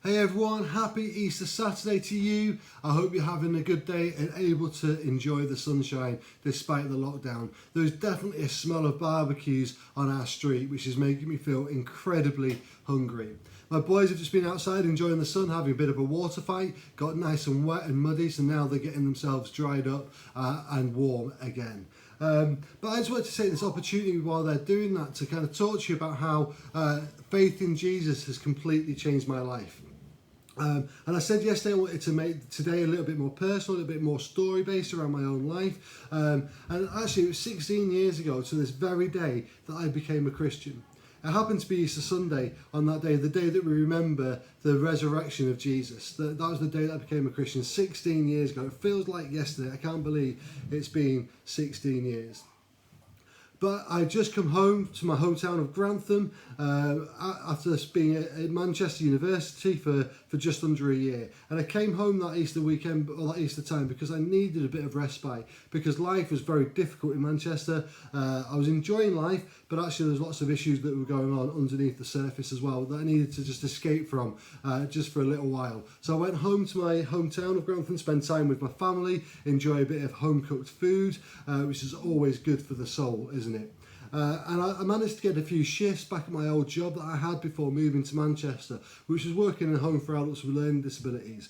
Hey everyone, happy Easter Saturday to you. I hope you're having a good day and able to enjoy the sunshine despite the lockdown. There's definitely a smell of barbecues on our street, which is making me feel incredibly hungry. My boys have just been outside enjoying the sun, having a bit of a water fight, got nice and wet and muddy, so now they're getting themselves dried up and warm again. But I just wanted to take this opportunity while they're doing that to kind of talk to you about how faith in Jesus has completely changed my life. And I said yesterday I wanted to make today a little bit more personal, a little bit more story based around my own life. And actually it was 16 years ago to this very day that I became a Christian. It happened to be Easter Sunday on that day, the day that we remember the resurrection of Jesus. That was the day that I became a Christian 16 years ago. It feels like yesterday. I can't believe it's been 16 years. But I just come home to my hometown of Grantham after being at Manchester University for just under a year. And I came home that Easter weekend, or that Easter time, because I needed a bit of respite, because life was very difficult in Manchester. I was enjoying life, but actually there's lots of issues that were going on underneath the surface as well that I needed to just escape from just for a little while. So I went home to my hometown of Grantham, spent time with my family, enjoy a bit of home-cooked food, which is always good for the soul, isn't it? And I managed to get a few shifts back at my old job that I had before moving to Manchester, which was working in a home for adults with learning disabilities.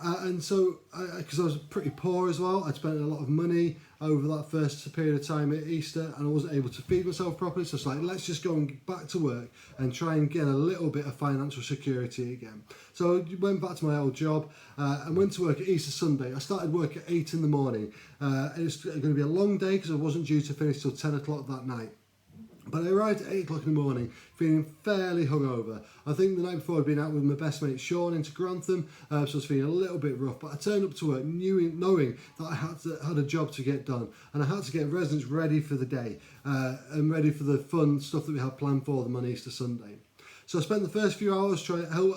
And so, because I was pretty poor as well, I'd spent a lot of money over that first period of time at Easter, and I wasn't able to feed myself properly. So it's like, let's just go and get back to work and try and get a little bit of financial security again. So I went back to my old job and went to work at Easter Sunday. I started work at 8 in the morning. It's going to be a long day because I wasn't due to finish till 10 o'clock that night. But I arrived at 8 o'clock in the morning feeling fairly hungover. I think the night before I'd been out with my best mate Sean into Grantham, so I was feeling a little bit rough. But I turned up to work knowing that I had a job to get done, and I had to get residents ready for the day and ready for the fun stuff that we had planned for them on Easter Sunday. So I spent the first few hours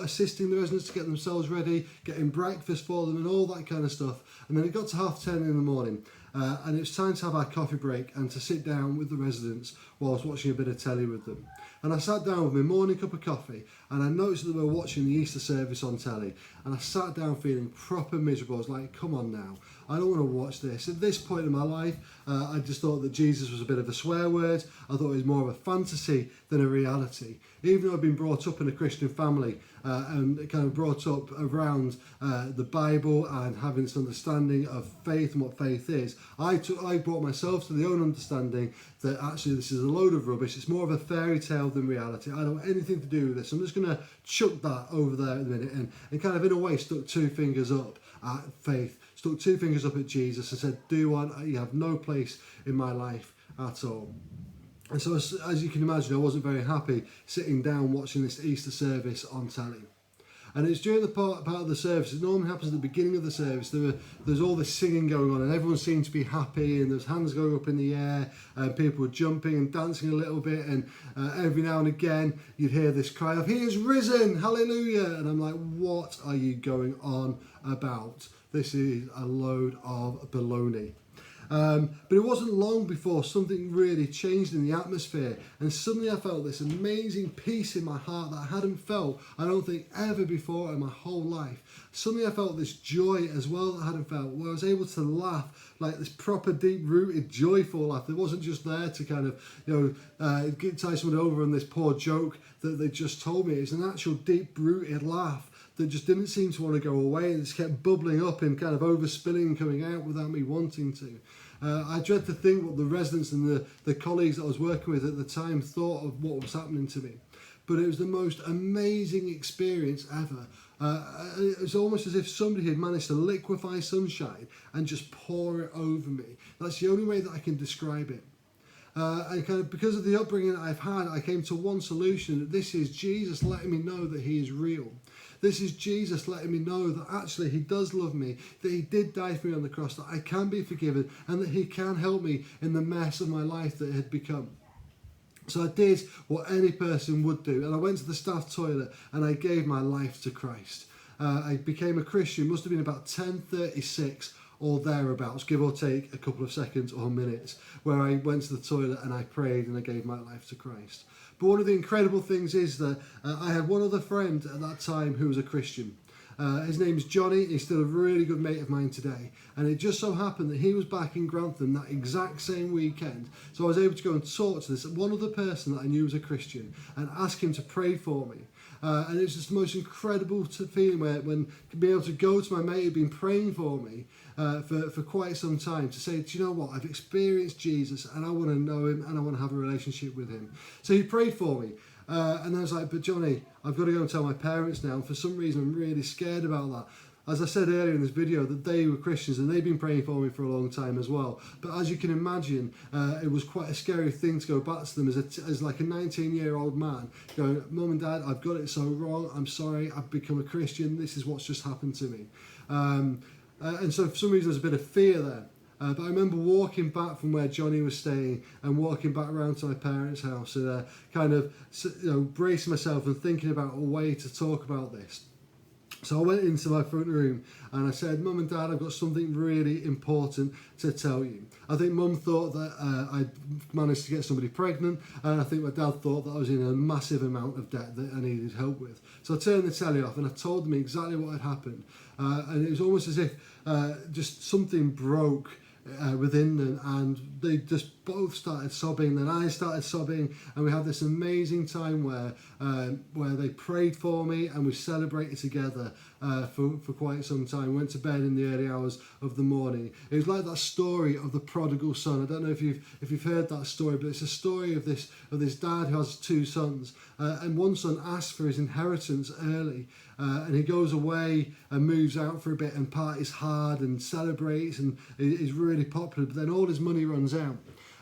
assisting the residents to get themselves ready, getting breakfast for them and all that kind of stuff. And then it got to 10:30 in the morning and it was time to have our coffee break and to sit down with the residents whilst watching a bit of telly with them. And I sat down with my morning cup of coffee and I noticed that they were watching the Easter service on telly, and I sat down feeling proper miserable. I was like, come on now, I don't want to watch this. At this point in my life, I just thought that Jesus was a bit of a swear word. I thought it was more of a fantasy than a reality. Even though I'd been brought up in a Christian family and kind of brought up around the Bible and having this understanding of faith and what faith is, I brought myself to the own understanding that actually this is a load of rubbish. It's more of a fairy tale than reality. I don't want anything to do with this. I'm just going to chuck that over there in a minute and kind of in a way stuck two fingers up at faith, stuck two fingers up at Jesus and said, you have no place in my life at all. And so as you can imagine, I wasn't very happy sitting down watching this Easter service on telly. And it's during the part of the service, it normally happens at the beginning of the service, there's all this singing going on and everyone seemed to be happy and there's hands going up in the air and people were jumping and dancing a little bit, and every now and again you'd hear this cry of, "He is risen, hallelujah!" And I'm like, what are you going on about? This is a load of baloney. But it wasn't long before something really changed in the atmosphere, and suddenly I felt this amazing peace in my heart that I hadn't felt, I don't think, ever before in my whole life. Suddenly I felt this joy as well that I hadn't felt, where I was able to laugh like this proper deep-rooted joyful laugh. It wasn't just there to kind of tie someone over on this poor joke that they just told me. It's an actual deep-rooted laugh that just didn't seem to want to go away. It just kept bubbling up and kind of overspilling and coming out without me wanting to. I dread to think what the residents and the colleagues that I was working with at the time thought of what was happening to me. But it was the most amazing experience ever. It was almost as if somebody had managed to liquefy sunshine and just pour it over me. That's the only way that I can describe it. And kind of because of the upbringing that I've had, I came to one solution, that this is Jesus letting me know that he is real. This is Jesus letting me know that actually he does love me, that he did die for me on the cross, that I can be forgiven, and that he can help me in the mess of my life that it had become. So I did what any person would do, and I went to the staff toilet and I gave my life to Christ. I became a Christian, must have been about 10:36 or thereabouts, give or take a couple of seconds or minutes, where I went to the toilet and I prayed and I gave my life to Christ. But one of the incredible things is that I had one other friend at that time who was a Christian. His name's Johnny. He's still a really good mate of mine today. And it just so happened that he was back in Grantham that exact same weekend. So I was able to go and talk to this one other person that I knew was a Christian and ask him to pray for me. And it was just the most incredible feeling when to be able to go to my mate who'd been praying for me for quite some time to say, do you know what, I've experienced Jesus and I want to know him and I want to have a relationship with him. So he prayed for me. And I was like, but Johnny, I've got to go and tell my parents now. And for some reason, I'm really scared about that. As I said earlier in this video, that they were Christians and they've been praying for me for a long time as well. But as you can imagine, it was quite a scary thing to go back to them as like a 19-year-old man going, Mum and Dad, I've got it so wrong. I'm sorry. I've become a Christian. This is what's just happened to me. And so for some reason, there's a bit of fear there. But I remember walking back from where Johnny was staying and walking back around to my parents' house and kind of bracing myself and thinking about a way to talk about this. So I went into my front room and I said, Mum and Dad, I've got something really important to tell you. I think Mum thought that I'd managed to get somebody pregnant, and I think my dad thought that I was in a massive amount of debt that I needed help with. So I turned the telly off and I told them exactly what had happened. And it was almost as if just something broke within them, and they just both started sobbing, then I started sobbing, and we had this amazing time where they prayed for me and we celebrated together for quite some time. Went to bed in the early hours of the morning. It was like that story of the prodigal son. I don't know if you've heard that story, but it's a story of this dad who has two sons, and one son asks for his inheritance early. And he goes away and moves out for a bit and parties hard and celebrates and is really popular, but then all his money runs out.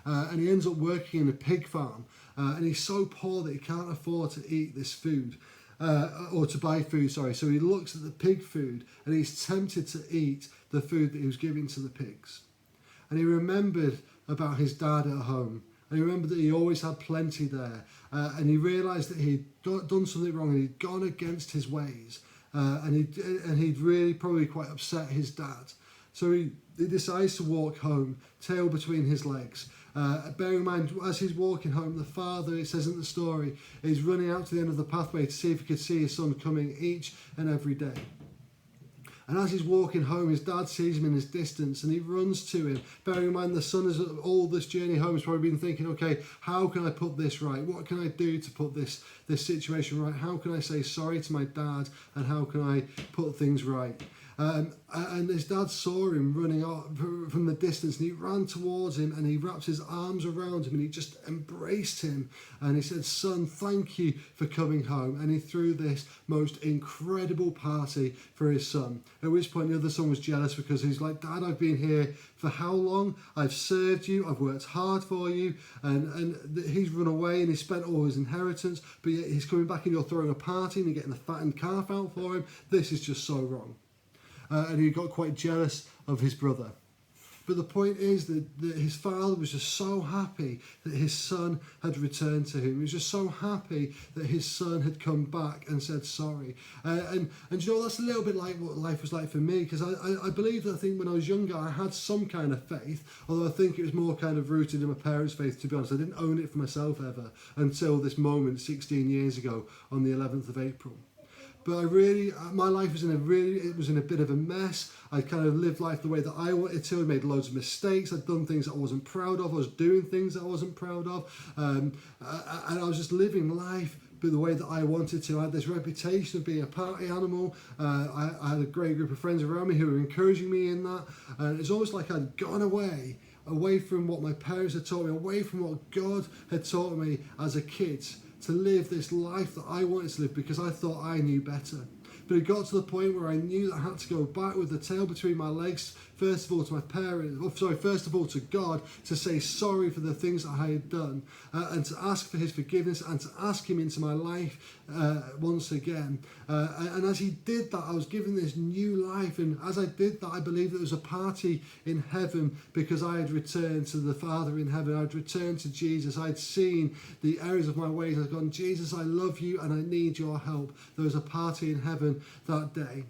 And he ends up working in a pig farm. And he's so poor that he can't afford to eat this food, or to buy food, sorry. So he looks at the pig food and he's tempted to eat the food that he was giving to the pigs. And he remembered about his dad at home. And he remembered that he always had plenty there. And he realised that he'd done something wrong and he'd gone against his ways. And he'd really probably quite upset his dad. So he decides to walk home, tail between his legs. Bear in mind, as he's walking home, the father, it says in the story, is running out to the end of the pathway to see if he could see his son coming each and every day. And as he's walking home, his dad sees him in his distance and he runs to him. Bearing in mind, the son has all this journey home has probably been thinking, okay, how can I put this right? What can I do to put this situation right? How can I say sorry to my dad? And how can I put things right? And his dad saw him running off from the distance, and he ran towards him and he wrapped his arms around him and he just embraced him. And he said, son, thank you for coming home. And he threw this most incredible party for his son. At which point the other son was jealous because he's like, Dad, I've been here for how long? I've served you, I've worked hard for you. And he's run away and he spent all his inheritance, but yet he's coming back and you're throwing a party and you're getting the fattened calf out for him. This is just so wrong. And he got quite jealous of his brother. But the point is that his father was just so happy that his son had returned to him. He was just so happy that his son had come back and said sorry. And you know, that's a little bit like what life was like for me, because I believe that I think when I was younger I had some kind of faith, although I think it was more kind of rooted in my parents' faith, to be honest. I didn't own it for myself ever until this moment 16 years ago on the 11th of April. But my life was it was in a bit of a mess. I kind of lived life the way that I wanted to. I made loads of mistakes. I'd done things that I wasn't proud of. I was doing things that I wasn't proud of. And I was just living life the way that I wanted to. I had this reputation of being a party animal. I had a great group of friends around me who were encouraging me in that. And it's almost like I'd gone away from what my parents had taught me, away from what God had taught me as a kid, to live this life that I wanted to live because I thought I knew better. But it got to the point where I knew that I had to go back with the tail between my legs, first of all to my parents, first of all to God, to say sorry for the things that I had done, and to ask for his forgiveness and to ask him into my life once again. And as he did that, I was given this new life. And as I did that, I believe there was a party in heaven because I had returned to the Father in heaven. I'd returned to Jesus. I'd seen the errors of my ways. I'd gone, Jesus, I love you and I need your help. There was a party in heaven that day.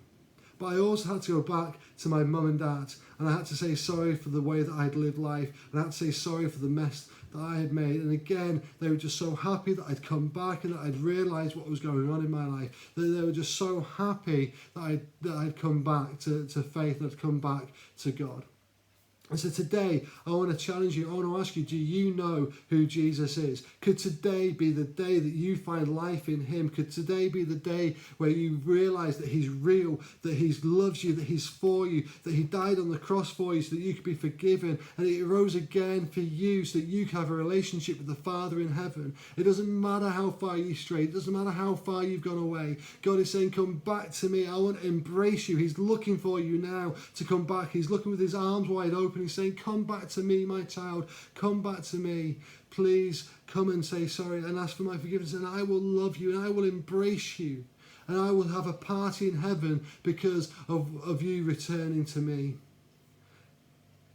But I also had to go back to my mum and dad, and I had to say sorry for the way that I'd lived life, and I had to say sorry for the mess that I had made. And again, they were just so happy that I'd come back and that I'd realised what was going on in my life. That they were just so happy that I'd come back to faith, that I'd come back to God. And so today, I want to challenge you, I want to ask you, do you know who Jesus is? Could today be the day that you find life in him? Could today be the day where you realise that he's real, that he loves you, that he's for you, that he died on the cross for you so that you could be forgiven, and he rose again for you so that you can have a relationship with the Father in heaven? It doesn't matter how far you strayed, it doesn't matter how far you've gone away. God is saying, come back to me. I want to embrace you. He's looking for you now to come back. He's looking with his arms wide open. He's saying, come back to me, my child. Come back to me. Please come and say sorry and ask for my forgiveness, and I will love you and I will embrace you. And I will have a party in heaven because of you returning to me.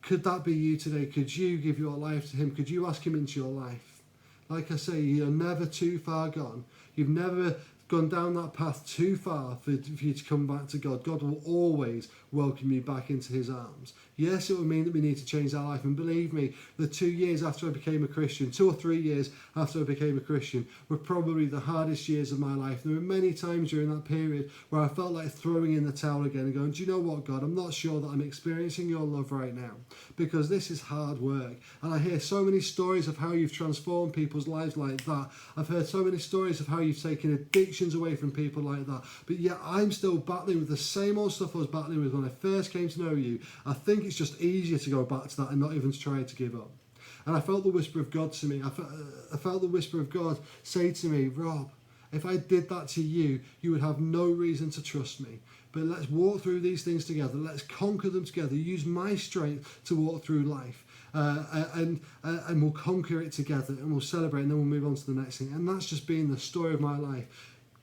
Could that be you today? Could you give your life to him? Could you ask him into your life? Like I say, you're never too far gone. You've never gone down that path too far for you to come back to God. God will always welcome you back into his arms. Yes, it will mean that we need to change our life. And believe me, the 2 years after I became a Christian, 2 or 3 years after I became a Christian, were probably the hardest years of my life. There were many times during that period where I felt like throwing in the towel again and going, do you know what, God? I'm not sure that I'm experiencing your love right now, because this is hard work. And I hear so many stories of how you've transformed people's lives like that. I've heard so many stories of how you've taken addictions away from people like that. But yet I'm still battling with the same old stuff I was battling with when I first came to know you. I think it's just easier to go back to that and not even try to give up. And I felt the whisper of God to me. I felt the whisper of God say to me, Rob, if I did that to you, you would have no reason to trust me. But let's walk through these things together. Let's conquer them together. Use my strength to walk through life. And we'll conquer it together, and we'll celebrate, and then we'll move on to the next thing. And that's just been the story of my life.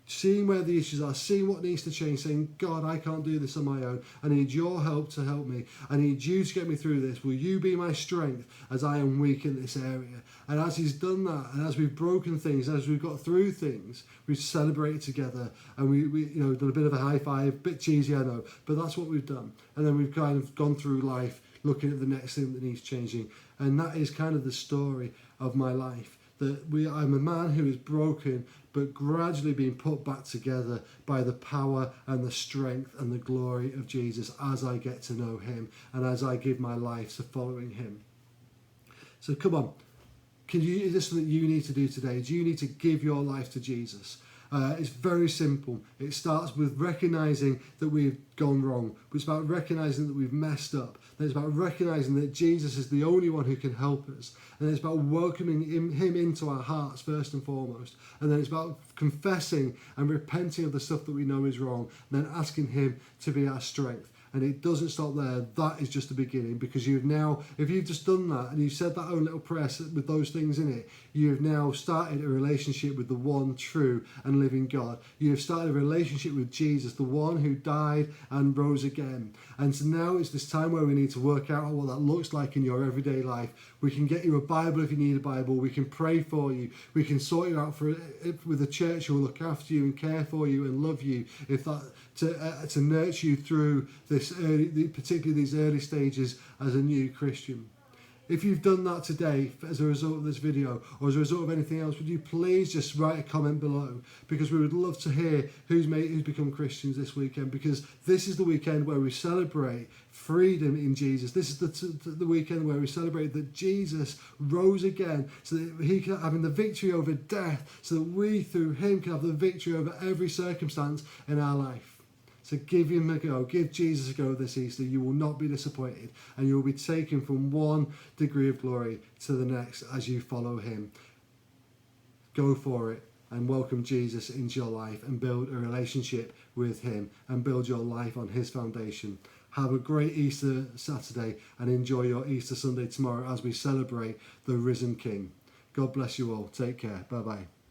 Seeing where the issues are, seeing what needs to change, saying, God, I can't do this on my own. I need your help to help me. I need you to get me through this. Will you be my strength as I am weak in this area? And as he's done that, and as we've broken things, as we've got through things, we've celebrated together, and we done a bit of a high five, a bit cheesy, I know, but that's what we've done. And then we've kind of gone through life looking at the next thing that needs changing. And that is kind of the story of my life. I'm a man who is broken, but gradually being put back together by the power and the strength and the glory of Jesus as I get to know him and as I give my life to following him. So come on, is this something you need to do today? Do you need to give your life to Jesus? It's very simple. It starts with recognising that we've gone wrong. It's about recognising that we've messed up. Then it's about recognising that Jesus is the only one who can help us. And it's about welcoming him into our hearts first and foremost. And then it's about confessing and repenting of the stuff that we know is wrong. And then asking him to be our strength. And it doesn't stop there. That is just the beginning, because you've now, if you've just done that and you've said that own little prayer with those things in it, you've now started a relationship with the one true and living God. You have started a relationship with Jesus, the one who died and rose again. And so now it's this time where we need to work out what that looks like in your everyday life. We can get you a Bible if you need a Bible. We can pray for you. We can sort you out with a church who will look after you and care for you and love you, if that to nurture you through this particularly these early stages as a new Christian. If you've done that today as a result of this video, or as a result of anything else, would you please just write a comment below, because we would love to hear who's become Christians this weekend, because this is the weekend where we celebrate freedom in Jesus. This is the weekend where we celebrate that Jesus rose again so that he can have the victory over death, so that we through him can have the victory over every circumstance in our life. So give him a go, give Jesus a go this Easter. You will not be disappointed, and you will be taken from one degree of glory to the next as you follow him. Go for it and welcome Jesus into your life and build a relationship with him and build your life on his foundation. Have a great Easter Saturday and enjoy your Easter Sunday tomorrow as we celebrate the risen King. God bless you all. Take care. Bye-bye.